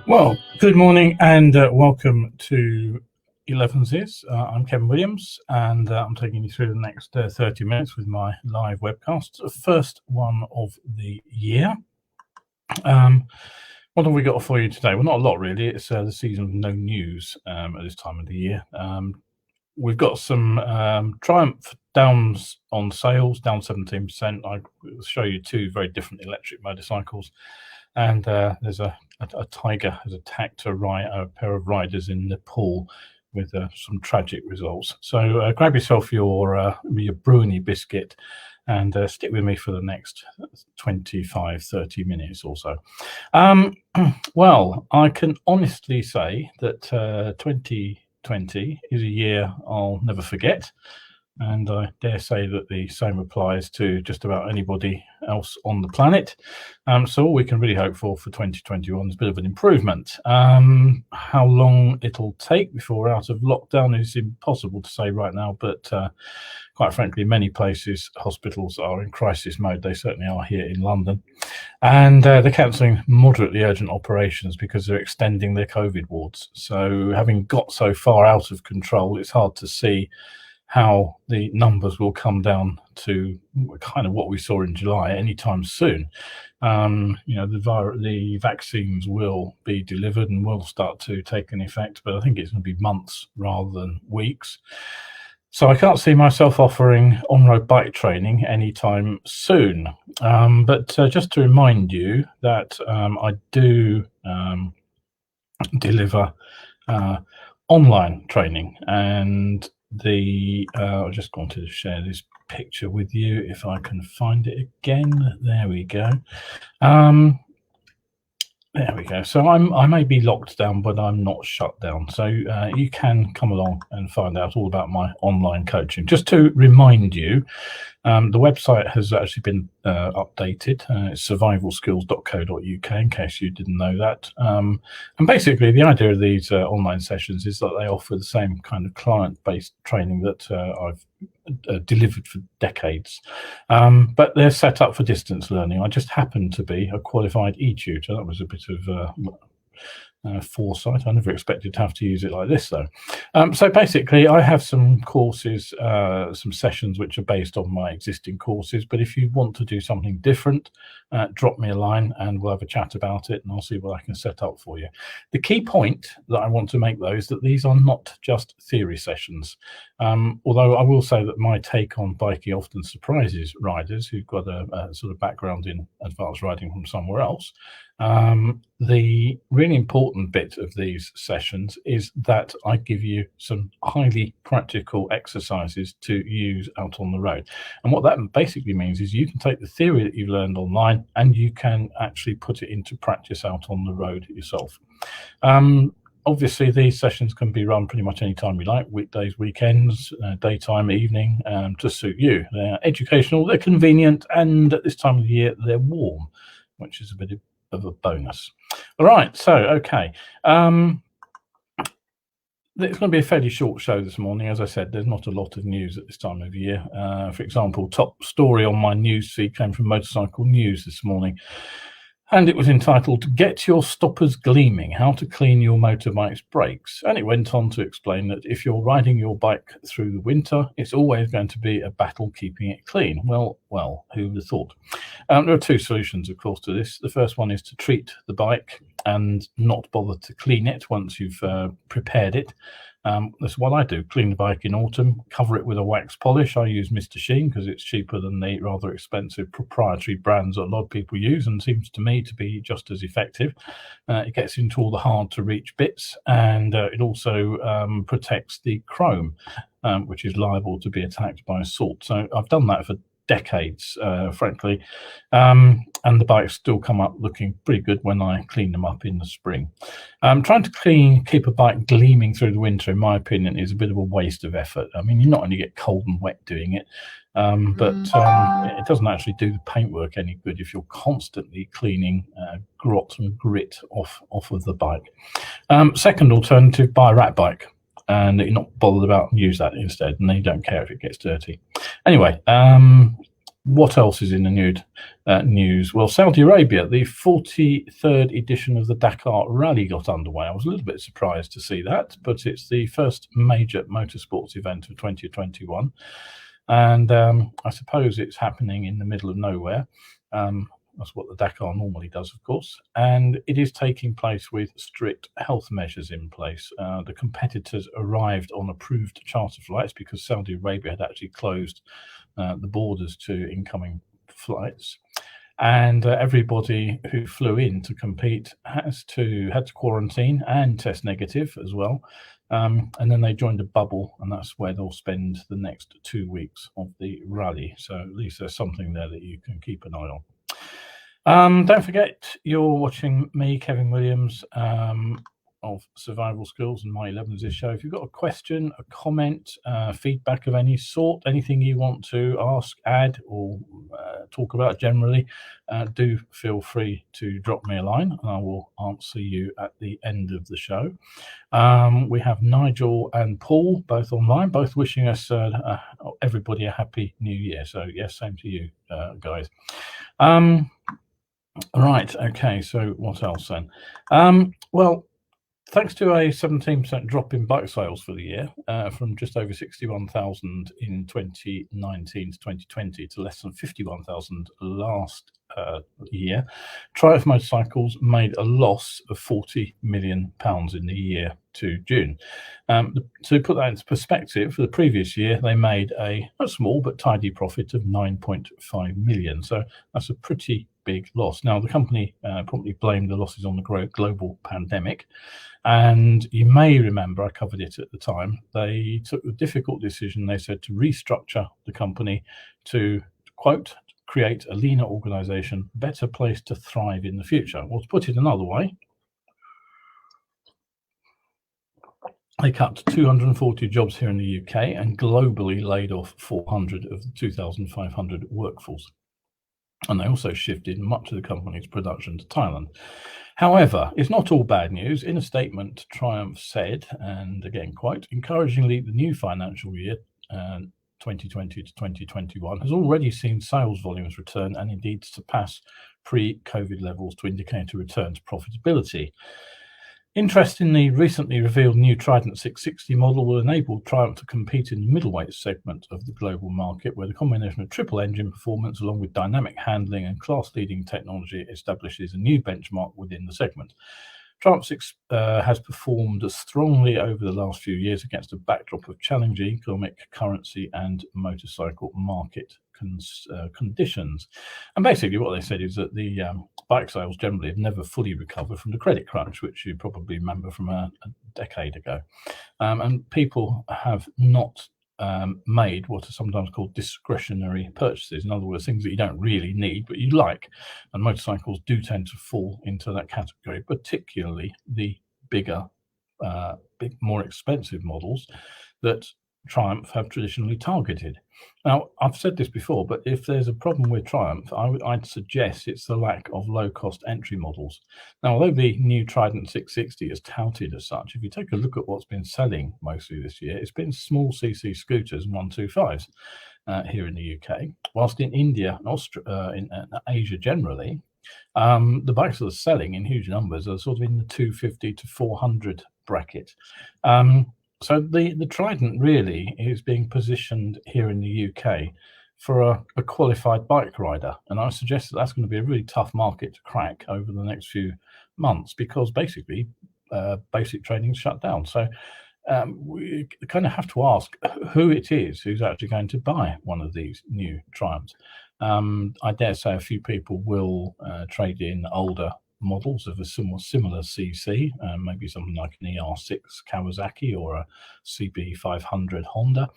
Well, good morning and welcome to Elevenses. I'm Kevin Williams and I'm taking you through the next 30 minutes with my live webcast, the first one of the year. What have we got for you today? Well, not a lot really. It's the season of no news at this time of the year. We've got some Triumph downs on sales, down 17%. I'll show you two very different electric motorcycles. And there's a tiger has attacked a pair of riders in Nepal with some tragic results. So grab yourself your brewing biscuit and stick with me for the next 25-30 minutes or so. Well, I can honestly say that 2020 is a year I'll never forget. And I dare say that the same applies to just about anybody else on the planet. So all we can really hope for 2021 is a bit of an improvement. How long it'll take before we're out of lockdown is impossible to say right now, but quite frankly, many places, hospitals are in crisis mode. They certainly are here in London. And they're cancelling moderately urgent operations because they're extending their COVID wards. So having got so far out of control, it's hard to see how the numbers will come down to kind of what we saw in July anytime soon. The vaccines will be delivered and will start to take an effect, but I think it's going to be months rather than weeks. So I can't see myself offering on-road bike training anytime soon. But just to remind you that I do deliver online training, and I just wanted to share this picture with you if I can find it again. There we go. There we go. So I may be locked down, but I'm not shut down. So you can come along and find out all about my online coaching. Just to remind you, the website has actually been updated. It's survivalskills.co.uk, in case you didn't know that. And basically, the idea of these online sessions is that they offer the same kind of client-based training that I've delivered for decades, but they're set up for distance learning. I just happen to be a qualified e-tutor. That was a bit of foresight. I never expected to have to use it like this, though. So basically, I have some courses, some sessions which are based on my existing courses. But if you want to do something different, drop me a line and we'll have a chat about it, and I'll see what I can set up for you. The key point that I want to make, though, is that these are not just theory sessions. Although I will say that my take on biking often surprises riders who've got a sort of background in advanced riding from somewhere else. The really important bit of these sessions is that I give you some highly practical exercises to use out on the road. And what that basically means is you can take the theory that you've learned online and you can actually put it into practice out on the road yourself. Obviously, these sessions can be run pretty much any time you like, weekdays, weekends, daytime, evening, to suit you. They're educational, they're convenient, and at this time of the year, they're warm, which is a bit of a bonus. All right, so, okay. It's going to be a fairly short show this morning. As I said, there's not a lot of news at this time of year. For example, top story on my news feed came from Motorcycle News this morning, and it was entitled, "Get Your Stoppers Gleaming, How to Clean Your Motorbike's Brakes." And it went on to explain that if you're riding your bike through the winter, it's always going to be a battle keeping it clean. Well, who would have thought? There are two solutions, of course, to this. The first one is to treat the bike and not bother to clean it once you've prepared it. That's what I do. Clean the bike in autumn, cover it with a wax polish. I use Mr. Sheen because it's cheaper than the rather expensive proprietary brands that a lot of people use, and seems to me to be just as effective. It gets into all the hard to reach bits, and it also protects the chrome, which is liable to be attacked by salt. So I've done that for decades, frankly, and the bikes still come up looking pretty good when I clean them up in the spring. Trying to keep a bike gleaming through the winter, in my opinion, is a bit of a waste of effort. I mean, you not only get cold and wet doing it, but it doesn't actually do the paintwork any good if you're constantly cleaning grot and grit off of the bike. Second alternative, buy a rat bike, and you're not bothered about, use that instead, and then you don't care if it gets dirty. Anyway, What else is in the news? Well, Saudi Arabia, the 43rd edition of the Dakar Rally got underway. I was a little bit surprised to see that, but it's the first major motorsports event of 2021. And I suppose it's happening in the middle of nowhere. That's what the Dakar normally does, of course. And it is taking place with strict health measures in place. The competitors arrived on approved charter flights because Saudi Arabia had actually closed the borders to incoming flights. And everybody who flew in to compete had to quarantine and test negative as well. And then they joined a bubble, and that's where they'll spend the next 2 weeks of the rally. So at least there's something there that you can keep an eye on. Don't forget, you're watching me, Kevin Williams, of Survival Skills and my Elevenses show. If you've got a question, a comment, feedback of any sort, anything you want to ask, add, or talk about generally, do feel free to drop me a line, and I will answer you at the end of the show. We have Nigel and Paul both online, both wishing us everybody a happy new year. So yes, same to you guys. Right, okay, so what else then? Well, thanks to a 17% drop in bike sales for the year, from just over 61,000 in 2019 to 2020 to less than 51,000 last year, Triumph Motorcycles made a loss of £40 million in the year to June. To put that into perspective, for the previous year, they made a small but tidy profit of 9.5 million. So that's a pretty big loss. Now, the company promptly blamed the losses on the global pandemic. And you may remember, I covered it at the time, they took the difficult decision, they said, to restructure the company to, quote, create a leaner organization, better place to thrive in the future. Well, to put it another way, they cut 240 jobs here in the UK and globally laid off 400 of the 2,500 workforce. And they also shifted much of the company's production to Thailand. However, it's not all bad news. In a statement, Triumph said, and again, quote, encouragingly, the new financial year, 2020 to 2021, has already seen sales volumes return and indeed surpass pre-COVID levels to indicate a return to profitability. Interestingly, recently revealed new Trident 660 model will enable Triumph to compete in the middleweight segment of the global market, where the combination of triple engine performance along with dynamic handling and class-leading technology establishes a new benchmark within the segment. Triumph has performed strongly over the last few years against a backdrop of challenging economic, currency and motorcycle market conditions. And basically what they said is that the bike sales generally have never fully recovered from the credit crunch, which you probably remember from a decade ago. And people have not made what are sometimes called discretionary purchases. In other words, things that you don't really need, but you like. And motorcycles do tend to fall into that category, particularly the bigger, more expensive models that Triumph have traditionally targeted. Now, I've said this before, but if there's a problem with Triumph, I'd suggest it's the lack of low-cost entry models. Now, although the new Trident 660 is touted as such, if you take a look at what's been selling mostly this year, it's been small CC scooters and 125s here in the UK, whilst in India and in Asia generally, the bikes that are selling in huge numbers are sort of in the 250 to 400 bracket. So the Trident really is being positioned here in the UK for a qualified bike rider. And I suggest that that's going to be a really tough market to crack over the next few months because basically basic training is shut down. So we kind of have to ask who it is who's actually going to buy one of these new Triumphs. I dare say a few people will trade in older models of a similar CC, maybe something like an ER6 Kawasaki or a CB500 Honda,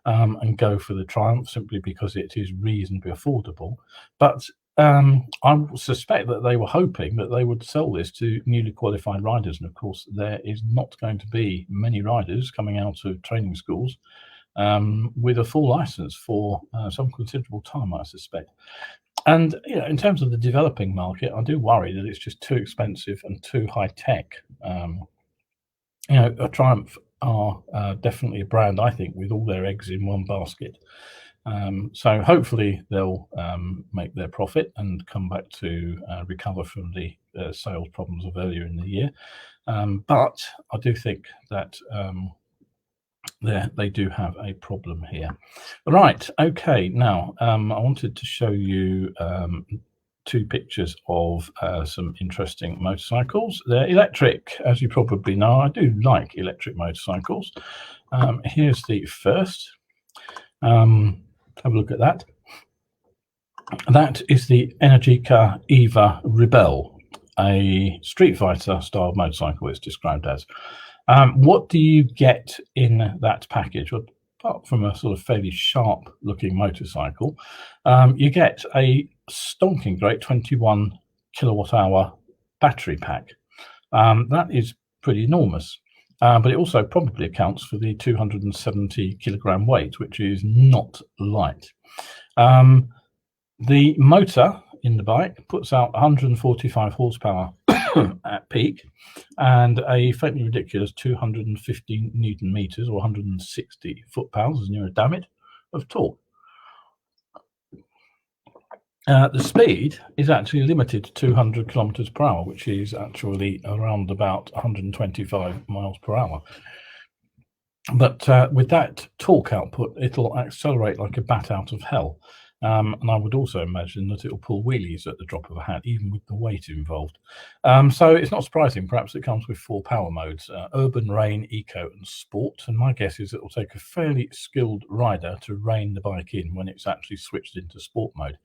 and go for the Triumph simply because it is reasonably affordable. But I suspect that they were hoping that they would sell this to newly qualified riders, and of course there is not going to be many riders coming out of training schools with a full license for some considerable time, I suspect. And in terms of the developing market, I do worry that it's just too expensive and too high tech. A Triumph are definitely a brand, I think, with all their eggs in one basket. So hopefully they'll make their profit and come back to recover from the sales problems of earlier in the year. But I do think that they do have a problem here. Right, okay, now I wanted to show you two pictures of some interesting motorcycles. They're electric, as you probably know. I do like electric motorcycles. Here's the first. Have a look at that. That is the Energycar Eva Rebel, a Street Fighter style motorcycle, it's described as. What do you get in that package? Well, apart from a sort of fairly sharp looking motorcycle, you get a stonking great 21 kilowatt hour battery pack. That is pretty enormous. But it also probably accounts for the 270 kilogram weight, which is not light. The motor in the bike puts out 145 horsepower at peak and a fairly ridiculous 215 Newton meters or 160 foot-pounds, as near a damn it, of torque. The speed is actually limited to 200 kilometers per hour, which is actually around about 125 miles per hour. But with that torque output, it'll accelerate like a bat out of hell. And I would also imagine that it will pull wheelies at the drop of a hat, even with the weight involved. So it's not surprising. Perhaps it comes with 4 power modes: urban, rain, eco, and sport. And my guess is it will take a fairly skilled rider to rein the bike in when it's actually switched into sport mode.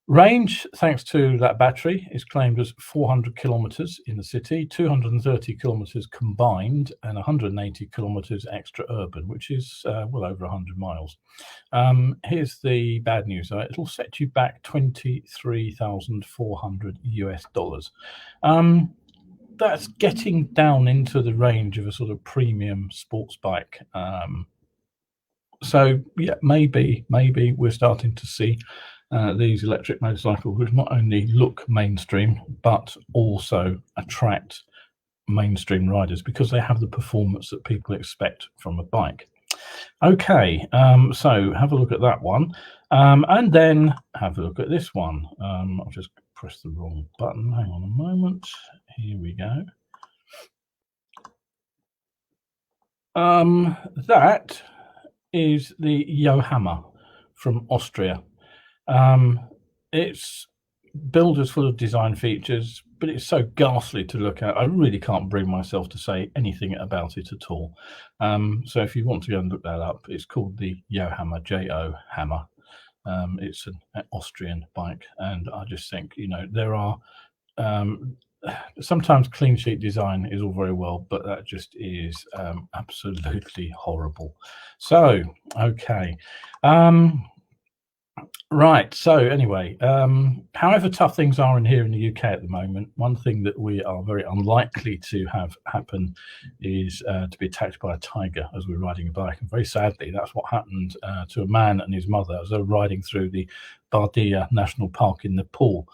Range, thanks to that battery, is claimed as 400 kilometers in the city, 230 kilometers combined, and 180 kilometers extra urban, which is well over 100 miles. Here's the bad news, though. It'll set you back $23,400 US. That's getting down into the range of a sort of premium sports bike. So yeah, maybe we're starting to see these electric motorcycles, which not only look mainstream but also attract mainstream riders because they have the performance that people expect from a bike. Okay, so have a look at that one, and then have a look at this one. I'll just press the wrong button. Hang on a moment. Here we go. That is the Yohammer from Austria. It's billed as full of design features, but it's so ghastly to look at. I really can't bring myself to say anything about it at all. So if you want to go and look that up, it's called the Yohammer, J-O Hammer. It's an Austrian bike, and I just think, you know, there are sometimes clean sheet design is all very well, but that just is absolutely horrible. So okay. Right, so anyway, however tough things are in here in the UK at the moment, one thing that we are very unlikely to have happen is to be attacked by a tiger as we're riding a bike. And very sadly, that's what happened to a man and his mother as they were riding through the Bardia National Park in Nepal.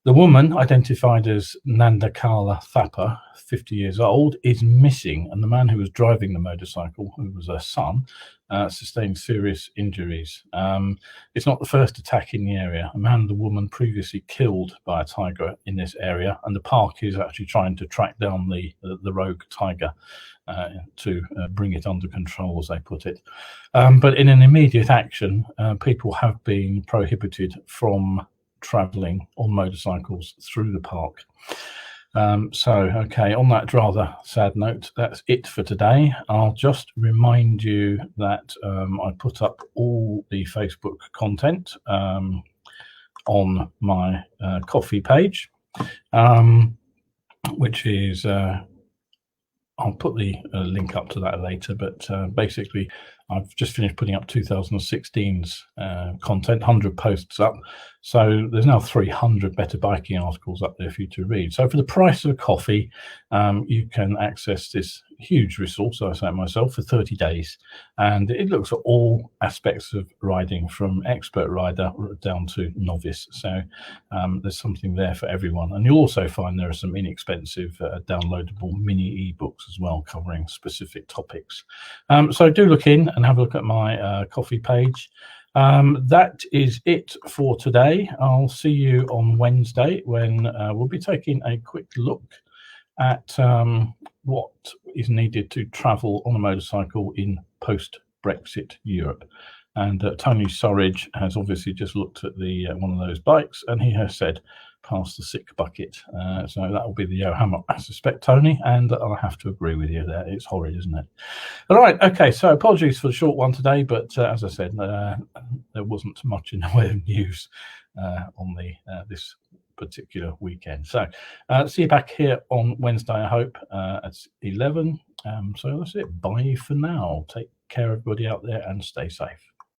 The woman, identified as Nandakala Thapa, 50 years old, is missing, and the man who was driving the motorcycle, who was her son, sustained serious injuries. It's not the first attack in the area. A man and a woman previously killed by a tiger in this area, and the park is actually trying to track down the rogue tiger to bring it under control, as they put it. But in an immediate action, people have been prohibited from traveling on motorcycles through the park. So okay, on that rather sad note, that's it for today. I'll just remind you that I put up all the Facebook content on my coffee page, which is I'll put the link up to that later, but basically I've just finished putting up 2016's content, 100 posts up. So there's now 300 better biking articles up there for you to read. So for the price of a coffee, you can access this huge resource, I say it myself, for 30 days. And it looks at all aspects of riding, from expert rider down to novice. So there's something there for everyone. And you'll also find there are some inexpensive downloadable mini ebooks as well, covering specific topics. So do look in. and have a look at my coffee page. That is it for today. I'll see you on Wednesday when we'll be taking a quick look at what is needed to travel on a motorcycle in post-Brexit Europe. And Tony Surridge has obviously just looked at the one of those bikes, and he has said, pass the sick bucket. So that will be the Yohammer, I suspect, Tony, and I have to agree with you there. It's horrid, isn't it? All right, okay, so apologies for the short one today, but as I said, there wasn't much in the way of news on this particular weekend. So see you back here on Wednesday, I hope, at 11. So that's it. Bye for now. Take care, everybody out there, and stay safe.